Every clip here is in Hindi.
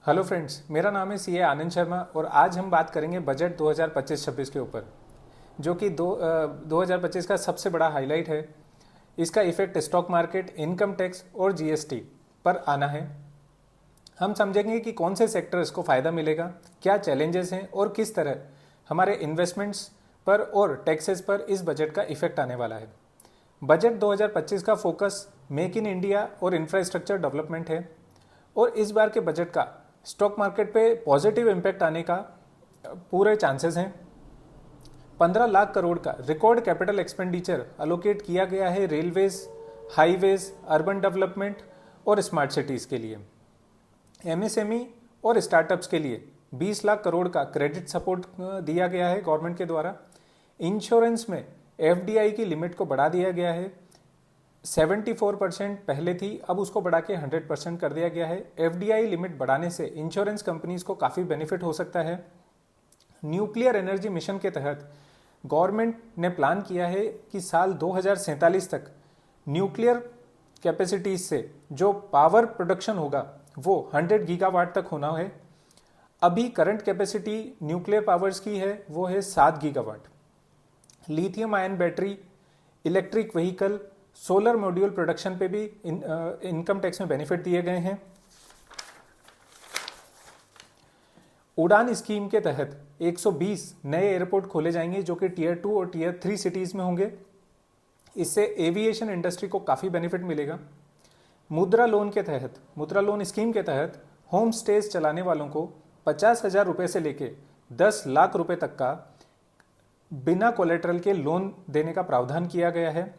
हेलो फ्रेंड्स, मेरा नाम है सीए आनंद शर्मा और आज हम बात करेंगे बजट 2025-26 के ऊपर, जो कि 2025 का सबसे बड़ा हाईलाइट है। इसका effect stock market, income tax और जीएसटी पर आना है। हम समझेंगे कि कौन से सेक्टर्स को फ़ायदा मिलेगा, क्या चैलेंजेस हैं और किस तरह हमारे इन्वेस्टमेंट्स पर और टैक्सेस पर इस बजट का इफेक्ट आने वाला है। बजट 2025 का फोकस मेक इन इंडिया और इंफ्रास्ट्रक्चर डेवलपमेंट है और इस बार के बजट का स्टॉक मार्केट पे पॉजिटिव इम्पैक्ट आने का पूरे चांसेस हैं। 15 लाख करोड़ का रिकॉर्ड कैपिटल एक्सपेंडिचर अलोकेट किया गया है रेलवेज, हाईवेज, अर्बन डेवलपमेंट और स्मार्ट सिटीज़ के लिए। एमएसएमई और स्टार्टअप्स के लिए 20 लाख करोड़ का क्रेडिट सपोर्ट दिया गया है गवर्नमेंट के द्वारा। इंश्योरेंस में एफडीआई की लिमिट को बढ़ा दिया गया है। 74% पहले थी, अब उसको बढ़ा के 100% कर दिया गया है। एफडीआई लिमिट बढ़ाने से इंश्योरेंस कंपनीज को काफ़ी बेनिफिट हो सकता है। न्यूक्लियर एनर्जी मिशन के तहत गवर्नमेंट ने प्लान किया है कि साल 2047 तक न्यूक्लियर कैपेसिटीज से जो पावर प्रोडक्शन होगा वो 100 गीगावाट तक होना है। अभी करंट कैपेसिटी न्यूक्लियर पावर्स की है वो है 7 gigawatt. Lithium ion battery, electric vehicle, solar module production पे भी इनकम टैक्स में बेनिफिट दिए गए हैं। उड़ान स्कीम के तहत 120 नए एयरपोर्ट खोले जाएंगे जो कि टीयर 2 और टीयर 3 सिटीज़ में होंगे। इससे एविएशन इंडस्ट्री को काफ़ी बेनिफिट मिलेगा। मुद्रा लोन स्कीम के तहत होम स्टेज चलाने वालों को 50,000 रुपये से लेके 10 लाख रुपए तक का बिना कोलेटरल के लोन देने का प्रावधान किया गया है।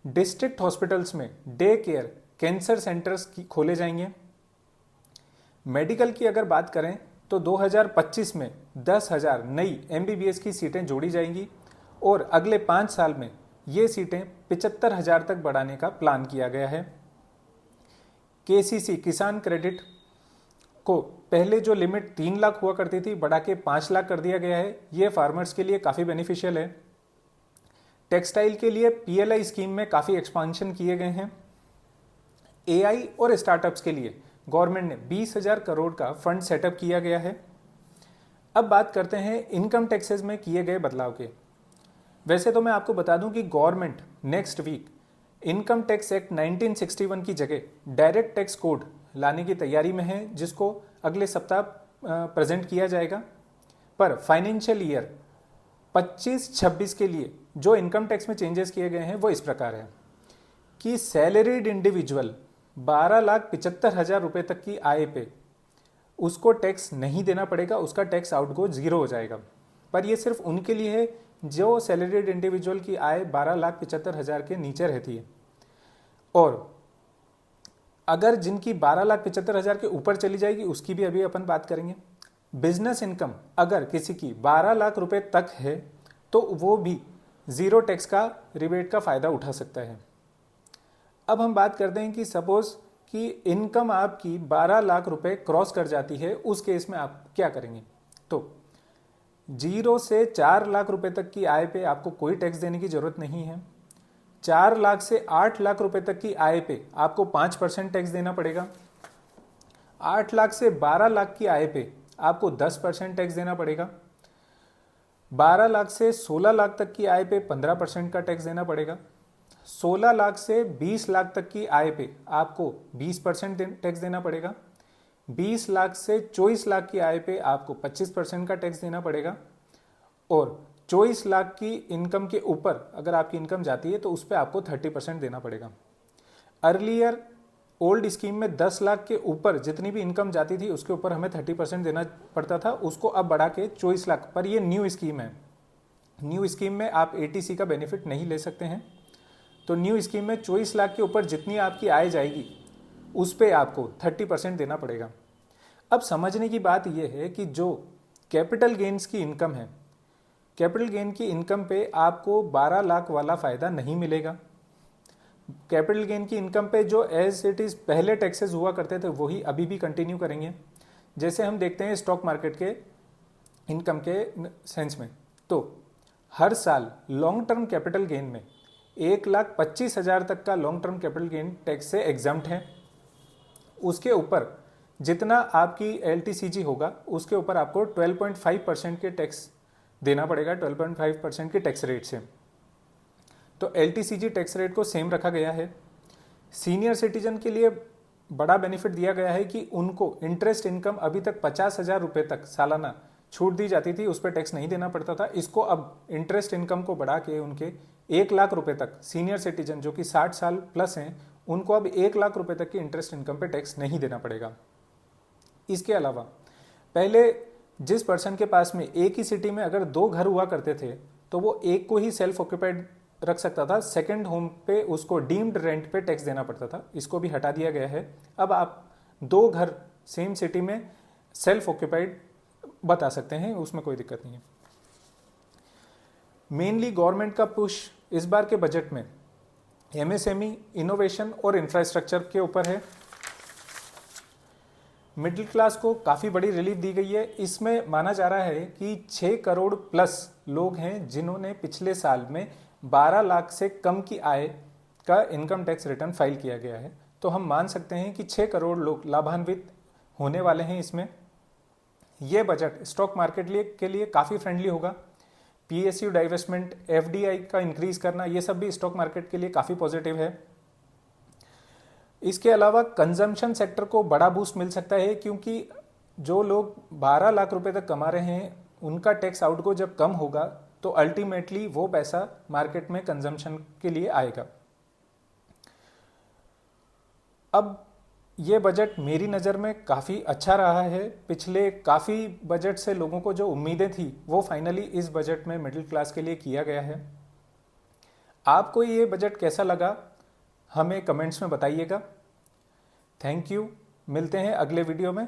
डिस्ट्रिक्ट हॉस्पिटल्स में डे केयर कैंसर सेंटर्स खोले जाएंगे। मेडिकल की अगर बात करें तो 2025 में 10,000 नई एमबीबीएस की सीटें जोड़ी जाएंगी और अगले 5 साल में ये सीटें 75,000 तक बढ़ाने का प्लान किया गया है। केसीसी किसान क्रेडिट को पहले जो लिमिट 3 लाख हुआ करती थी बढ़ा के 5 लाख कर दिया गया है। ये फार्मर्स के लिए काफ़ी बेनिफिशियल है। टेक्सटाइल के लिए पीएलआई स्कीम में काफ़ी एक्सपांशन किए गए हैं। एआई और स्टार्टअप्स के लिए गवर्नमेंट ने 20,000 करोड़ का फंड सेटअप किया गया है। अब बात करते हैं इनकम टैक्सेस में किए गए बदलाव के। वैसे तो मैं आपको बता दूं कि government next week income tax act 1961 की जगह डायरेक्ट टैक्स कोड लाने की तैयारी में है, जिसको अगले सप्ताह प्रेजेंट किया जाएगा। पर फाइनेंशियल ईयर 25-26 के लिए जो इनकम टैक्स में चेंजेस किए गए हैं वो इस प्रकार है कि सैलरीड इंडिविजुअल 12,75,000 रुपये तक की आय पे उसको टैक्स नहीं देना पड़ेगा, उसका टैक्स आउटगो 0 हो जाएगा। पर ये सिर्फ उनके लिए है जो सैलरीड इंडिविजुअल की आय 12,75,000 के नीचे रहती है। और अगर जिनकी 12,75,000 के ऊपर चली जाएगी उसकी भी अभी अपन बात करेंगे। बिजनेस इनकम अगर किसी की 12 लाख रुपए तक है तो वो भी 0 टैक्स का रिबेट का फ़ायदा उठा सकता है। अब हम बात करते हैं कि सपोज कि इनकम आपकी 12 लाख रुपए क्रॉस कर जाती है, उस केस में आप क्या करेंगे। तो 0 से 4 लाख रुपए तक की आय पे आपको कोई टैक्स देने की ज़रूरत नहीं है। 4 लाख से 8 लाख रुपए तक की आय पे आपको 5% टैक्स देना पड़ेगा। 8 लाख से 12 लाख की आय पे आपको 10% टैक्स देना पड़ेगा। 12 लाख से 16 लाख तक की आय पे 15% का टैक्स देना पड़ेगा। 16 लाख से 20 लाख तक की आय पे आपको 20% टैक्स देना पड़ेगा। 20 लाख से 24 लाख की आय पे आपको 25% का टैक्स देना पड़ेगा। और 24 लाख की इनकम के ऊपर अगर आपकी इनकम जाती है तो उस पर आपको 30% देना पड़ेगा। अर्लियर ओल्ड स्कीम में 10 लाख के ऊपर जितनी भी इनकम जाती थी उसके ऊपर हमें 30% देना पड़ता था, उसको अब बढ़ा के 24 लाख। पर ये न्यू स्कीम है, न्यू स्कीम में आप एटीसी का बेनिफिट नहीं ले सकते हैं। तो न्यू स्कीम में 24 लाख के ऊपर जितनी आपकी आय जाएगी उस पर आपको 30% देना पड़ेगा। अब समझने की बात यह है कि जो कैपिटल गेन्स की इनकम है, कैपिटल गेन की इनकम पे आपको 12 लाख वाला फ़ायदा नहीं मिलेगा। कैपिटल गेन की इनकम पे जो एज इट इज़ पहले टैक्सेस हुआ करते थे वही अभी भी कंटिन्यू करेंगे। जैसे हम देखते हैं स्टॉक मार्केट के इनकम के सेंस में, तो हर साल लॉन्ग टर्म कैपिटल गेन में 1,25,000 तक का long term capital gain tax से एग्जम्प्ट है। उसके ऊपर जितना आपकी LTCG होगा उसके ऊपर आपको 12.5% के टैक्स देना पड़ेगा, 12.5% के टैक्स रेट से। तो LTCG टैक्स रेट को सेम रखा गया है। सीनियर सिटीजन के लिए बड़ा बेनिफिट दिया गया है कि उनको इंटरेस्ट इनकम अभी तक 50,000 रुपये तक सालाना छूट दी जाती थी, उस पर टैक्स नहीं देना पड़ता था। इसको अब इंटरेस्ट इनकम को बढ़ा के उनके 1 लाख रुपए तक, सीनियर सिटीजन जो कि 60 साल प्लस हैं, उनको अब 1 लाख रुपए तक की इंटरेस्ट इनकम पे टैक्स नहीं देना पड़ेगा। इसके अलावा पहले जिस पर्सन के पास में एक ही सिटी में अगर 2 घर हुआ करते थे तो वो एक को ही सेल्फ ऑक्यूपाइड रख सकता था, सेकंड होम पे उसको डीम्ड रेंट पे टैक्स देना पड़ता था। इसको भी हटा दिया गया है। अब आप 2 घर सेम सिटी में सेल्फ ऑक्यूपाइड बता सकते हैं, उसमें कोई दिक्कत नहीं है। मेनली गवर्नमेंट का पुश इस बार के बजट में MSME, इनोवेशन और इंफ्रास्ट्रक्चर के ऊपर है। मिडिल क्लास को काफ़ी बड़ी रिलीफ दी गई है। इसमें माना जा रहा है कि 6 करोड़ प्लस लोग हैं जिन्होंने पिछले साल में 12 लाख से कम की आय का इनकम टैक्स रिटर्न फाइल किया गया है। तो हम मान सकते हैं कि 6 करोड़ लोग लाभान्वित होने वाले हैं इसमें। यह बजट स्टॉक मार्केट के लिए काफ़ी फ्रेंडली होगा। PSU डाइवेस्टमेंट, FDI का इंक्रीज करना, ये सब भी स्टॉक मार्केट के लिए काफ़ी पॉजिटिव है। इसके अलावा कंजम्पशन सेक्टर को बड़ा बूस्ट मिल सकता है, क्योंकि जो लोग 12 लाख रुपए तक कमा रहे हैं उनका टैक्स आउटगो जब कम होगा तो अल्टीमेटली वो पैसा मार्केट में कंजम्पशन के लिए आएगा। अब ये बजट मेरी नज़र में काफ़ी अच्छा रहा है। पिछले काफ़ी बजट से लोगों को जो उम्मीदें थी वो फाइनली इस बजट में मिडिल क्लास के लिए किया गया है। आपको ये बजट कैसा लगा हमें कमेंट्स में बताइएगा। थैंक यू, मिलते हैं अगले वीडियो में।